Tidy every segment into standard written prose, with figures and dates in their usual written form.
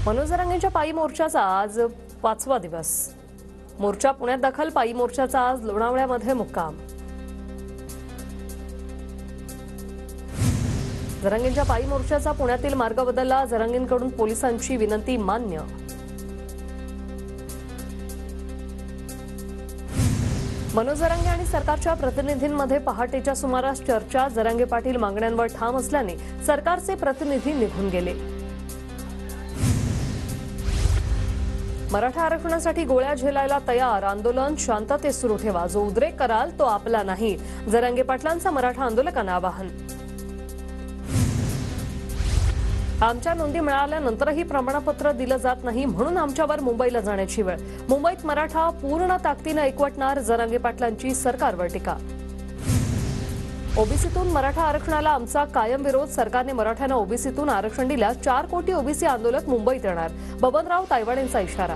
मनोज जरांगेंच्या पायी मोर्चाचा आज 5वा दिवस। मोर्चा पुण्यात दाखल। पायी मोर्चाचा आज लोणावळ्यामध्ये मुक्काम। जरांगेंच्या पायी मोर्चाचा पुण्यातील मार्ग बदलला। जरांगेंकडून पोलिसांची विनंती मान्य। मनोज जरांगे आणि सरकारच्या प्रतिनिधींमध्ये पहाटेच्या सुमारास चर्चा। जरांगे पाटील मागण्यांवर ठाम असल्याने सरकारचे प्रतिनिधी निघून गेले। मराठा आरक्षणासाठी गोळ्या झेलायला तयार। आंदोलन शांततेत सुरू ठेवा। जो उद्रेक कराल तो आपला नाही। जरांगे पाटलांचं मराठा आंदोलकांना आवाहन। आमच्या नोंदी मिळाल्यानंतरही प्रमाणपत्र दिलं जात नाही म्हणून आमच्यावर मुंबईला जाण्याची वेळ। मुंबईत मराठा पूर्ण ताकदीनं एकवटणार। जरांगे पाटलांची सरकारवर टीका। ओबीसीतून मराठा आरक्षणाला आमचा कायम विरोध। सरकारने मराठ्यांना ओबीसीतून आरक्षण दिल्यास 4 कोटी ओबीसी आंदोलक मुंबईत येणार। बबनराव तायवाडेंचा इशारा।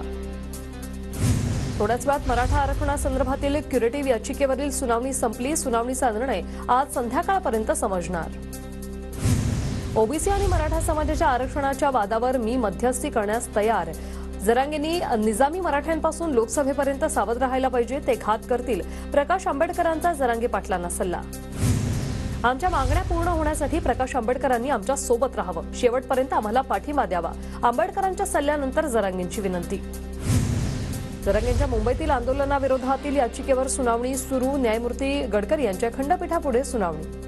थोड्याच वेळात मराठा आरक्षणासंदर्भातील क्युरेटिव्ह याचिकेवरील सुनावणी संपली। सुनावणीचा निर्णय आज संध्याकाळपर्यंत समजणार। ओबीसी आणि मराठा समाजाच्या आरक्षणाच्या वादावर मी मध्यस्थी करण्यास तयार। जरांगेंनी निजामी मराठ्यांपासून लोकसभेपर्यंत सावध राहायला पाहिजे। ते घात करतील। प्रकाश आंबेडकरांचा जरांगे पाटलांना सल्ला। आमच्या मागण्या पूर्ण होण्यासाठी प्रकाश आंबेडकरांनी आमच्या सोबत राहावं। शेवटपर्यंत आम्हाला पाठिंबा द्यावा। आंबेडकरांच्या सल्ल्यानंतर जरांगेंची विनंती। जरांगेंच्या मुंबईतील आंदोलनाविरोधातील याचिकेवर सुनावणी सुरू। न्यायमूर्ती गडकरी यांच्या खंडपीठापुढे सुनावणी।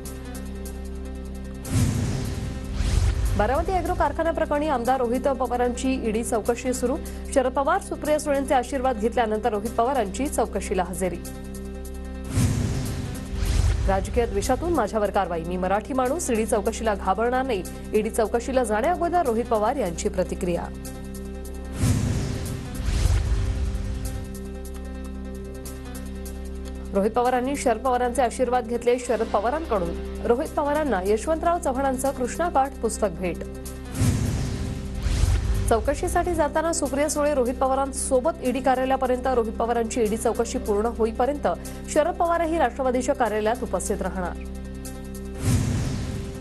बारामती अॅग्रो कारखान्याप्रकरणी आमदार रोहित पवारांची ईडी चौकशी सुरू। शरद पवार सुप्रिया सुळेंचे आशीर्वाद घेतल्यानंतर रोहित पवारांची चौकशीला हजेरी। राजकीय द्वेषातून माझ्यावर कारवाई। मी मराठी माणूस ईडी चौकशीला घाबरणार नाही। ईडी चौकशीला जाण्याअगोदर रोहित पवार यांची प्रतिक्रिया। रोहित पवारांनी शरद पवारांचे आशीर्वाद घेतले। शरद पवारांकडून रोहित पवारांना यशवंतराव चव्हाणांचं कृष्णापाठ पुस्तक भेट। चौकशीसाठी जाताना सुप्रिया सुळे रोहित पवारांसोबत ईडी कार्यालयापर्यंत। रोहित पवारांची ईडी चौकशी पूर्ण होईपर्यंत शरद पवारही राष्ट्रवादीच्या कार्यालयात उपस्थित राहणार।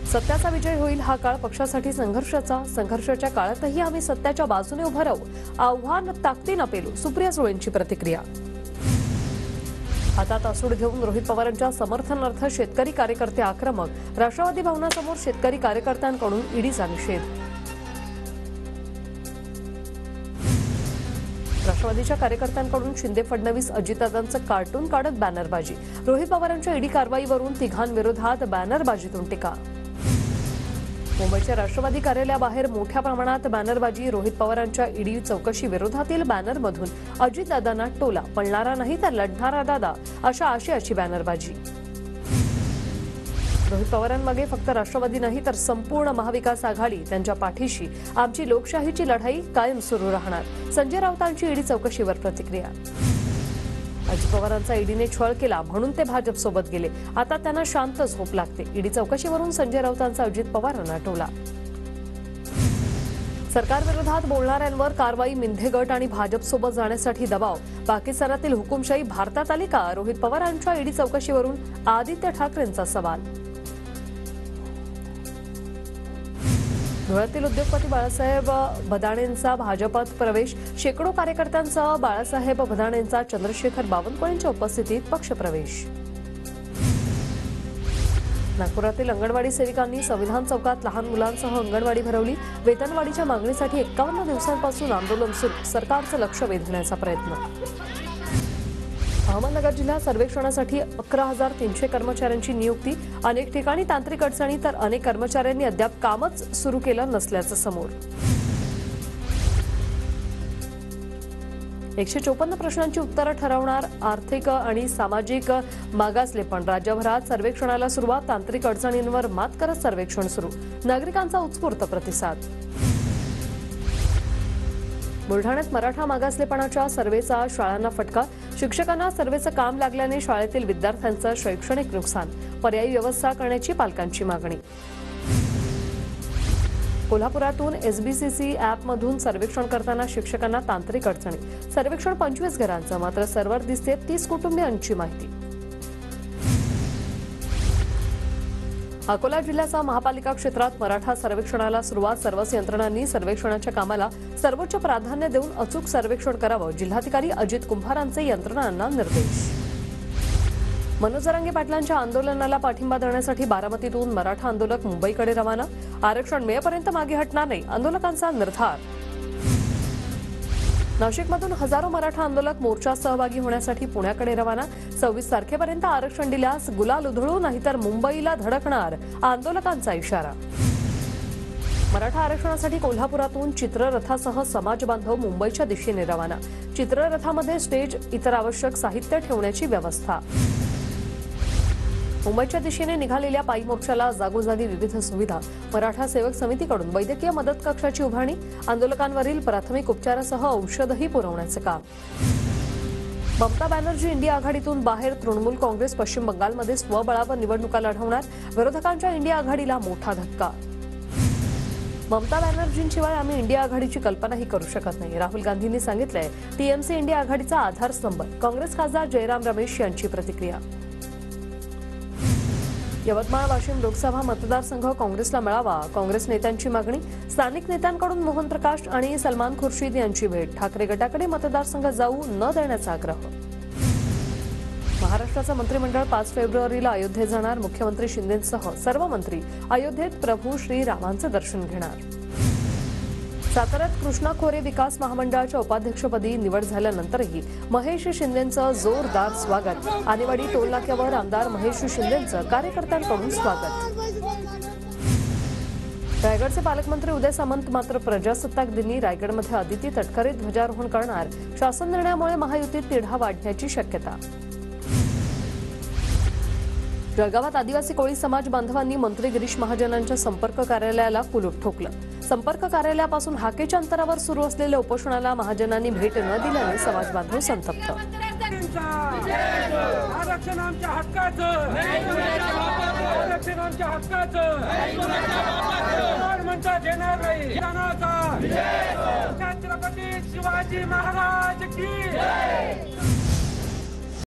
सत्याचा विजय होईल हा काळ पक्षासाठी संघर्षाचा। संघर्षाच्या काळातही आम्ही सत्याच्या बाजूने उभं राहू। आव्हान ताकदीनं पेलू। सुप्रिया सुळेंची प्रतिक्रिया। हातात असूड घेऊन रोहित पवारांच्या समर्थनार्थ शेतकरी कार्यकर्ते आक्रमक। राष्ट्रवादी भवनासमोर शेतकरी कार्यकर्त्यांकडून ईडीचा निषेध। राष्ट्रवादीच्या कार्यकर्त्यांकडून शिंदे फडणवीस अजितदादांचं कार्टून काढत बॅनरबाजी। रोहित पवारांच्या ईडी कारवाईवरून तिघांविरोधात बॅनरबाजीतून टीका। मुंबईच्या राष्ट्रवादी कार्यालयाबाहेर मोठ्या प्रमाणात बॅनरबाजी। रोहित पवारांच्या ईडी चौकशी विरोधातील बॅनरमधून अजितदादांना टोला। पळणारा नाही तर लढणारा दादा अशा आशयाची बॅनरबाजी। रोहित पवारांमागे फक्त राष्ट्रवादी नाही तर संपूर्ण महाविकास आघाडी त्यांच्या पाठीशी। आमची लोकशाहीची लढाई कायम सुरू राहणार। संजय राऊतांची ईडी चौकशीवर प्रतिक्रिया। अजित पवारांचा ईडीने छळ केला म्हणून ते भाजपसोबत गेले। आता त्यांना शांत झोप लागते। ईडी चौकशीवरून संजय राऊतांचा अजित पवारांना टोला। सरकारविरोधात बोलणाऱ्यांवर कारवाई। मिंधे गट आणि भाजपसोबत जाण्यासाठी दबाव। पाकिस्तानातील हुकुमशाही भारतात आली का? रोहित पवारांच्या ईडी चौकशीवरून आदित्य ठाकरेंचा सवाल। धुळ्यातील उद्योगपती बाळासाहेब भदाणेंचा भाजपात प्रवेश। शेकडो कार्यकर्त्यांसह बाळासाहेब भदाणेंचा चंद्रशेखर बावनकुळेंच्या उपस्थितीत पक्षप्रवेश। नागपुरातील अंगणवाडी सेविकांनी संविधान चौकात लहान मुलांसह अंगणवाडी भरवली। वेतनवाढीच्या मागणीसाठी 51 दिवसांपासून आंदोलन सुरू। सरकारचं लक्ष वेधण्याचा प्रयत्न। अहमदनगर जिल्हा सर्वेक्षणासाठी 11,300 कर्मचाऱ्यांची नियुक्ती। अनेक ठिकाणी तांत्रिक अडचणी तर अनेक कर्मचाऱ्यांनी अद्याप कामच सुरू केलं नसल्याचं समोर। 154 प्रश्नांची उत्तरं ठरवणार आर्थिक आणि सामाजिक मागासलेपण। राज्यभरात सर्वेक्षणाला सुरुवात। तांत्रिक अडचणींवर मात करत सर्वेक्षण सुरू। नागरिकांचा उत्स्फूर्त प्रतिसाद। बुलढाण्यात मराठा मागासलेपणाच्या सर्व्हेचा शाळांना फटका। शिक्षकांना सर्व्हेचं काम लागल्याने शाळेतील विद्यार्थ्यांचं शैक्षणिक नुकसान। पर्यायी व्यवस्था करण्याची पालकांची मागणी। कोल्हापुरातून एसबीसीसी ॲपमधून सर्वेक्षण करताना शिक्षकांना तांत्रिक अडचणी। सर्वेक्षण 25 घरांचं, मात्र सर्व्हर दिसते 30 कुटुंबियांची माहिती। अकोला जिल्ह्याचा महापालिका क्षेत्रात मराठा सर्वेक्षणाला सुरुवात. सर्वच यंत्रणांनी सर्वेक्षणाच्या कामाला सर्वोच्च प्राधान्य देऊन अचूक सर्वेक्षण करावं. जिल्हाधिकारी अजित कुंभारांचे यंत्रणांना निर्देश. मनोज जरांगे पाटलांच्या आंदोलनाला पाठिंबा देण्यासाठी बारामतीतून मराठा आंदोलक मुंबईकडे रवाना. आरक्षण मेपर्यंत मागे हटणार नाही, आंदोलकांचा निर्धार. नाशिकमधून हजारो मराठा आंदोलक मोर्चात सहभागी होण्यासाठी पुण्याकडे रवाना. 26 तारखेपर्यंत आरक्षण दिल्यास गुलाल उधळू, नाहीतर मुंबईला धडकणार, आंदोलकांचा इशारा. मराठा आरक्षणासाठी कोल्हापुरातून चित्ररथासह समाज बांधव मुंबईच्या दिशेने रवाना. चित्ररथामध्ये स्टेज, इतर आवश्यक साहित्य ठेवण्याची व्यवस्था. मुंबईच्या दिशेने निघालेल्या पायी मोर्चाला जागोजागी विविध सुविधा. मराठा सेवक समितीकडून वैद्यकीय मदत कक्षाची उभारणी. आंदोलकांवरील प्राथमिक उपचारासह औषधही पुरवण्याचे काम. ममता बॅनर्जी इंडिया आघाडीतून बाहेर. तृणमूल काँग्रेस पश्चिम बंगालमध्ये स्वबळावर निवडणुका लढवणार. विरोधकांच्या इंडिया आघाडीला मोठा धक्का. ममता बॅनर्जींशिवाय आम्ही इंडिया आघाडीची कल्पनाही करू शकत नाही, राहुल गांधींनी सांगितलंय. टीएमसी इंडिया आघाडीचा आधारस्तंभ. काँग्रेस खासदार जयराम रमेश यांची प्रतिक्रिया. यवतमाळ वाशिम लोकसभा मतदारसंघ काँग्रेसला मिळावा, काँग्रेस नेत्यांची मागणी. स्थानिक नेत्यांकडून मोहन प्रकाश आणि सलमान खुर्शीद यांची भेट. ठाकरे गटाकडे मतदारसंघ जाऊ न देण्याचा आग्रह. महाराष्ट्राचं मंत्रिमंडळ 5 फेब्रुवारीला अयोध्येत जाणार. मुख्यमंत्री शिंदेंसह सर्व मंत्री अयोध्येत प्रभू श्रीरामांचं दर्शन घेणार. साताऱ्यात कृष्णा खोरे विकास महामंडळाच्या उपाध्यक्षपदी निवड झाल्यानंतरही महेश शिंदेंचं जोरदार स्वागत. आणेवाडी टोल नाक्यावर आमदार महेश शिंदेंचं कार्यकर्त्यांकडून स्वागत. रायगडचे पालकमंत्री उदय सामंत मात्र प्रजासत्ताक दिनी रायगडमध्ये अदिती तटकरे ध्वजारोहण करणार. शासन निर्णयामुळे महायुतीत तिढा वाढण्याची शक्यता. जळगावात आदिवासी कोळी समाज बांधवांनी मंत्री गिरीश महाजनांच्या संपर्क कार्यालयाला कुलूप ठोकलं. संपर्क कार्यालयापासून हाकेच्या अंतरावर सुरू असलेल्या उपोषणाला महाजनांनी भेट न दिल्याने समाज बांधव संतप्त. छत्रपती शिवाजी महाराज की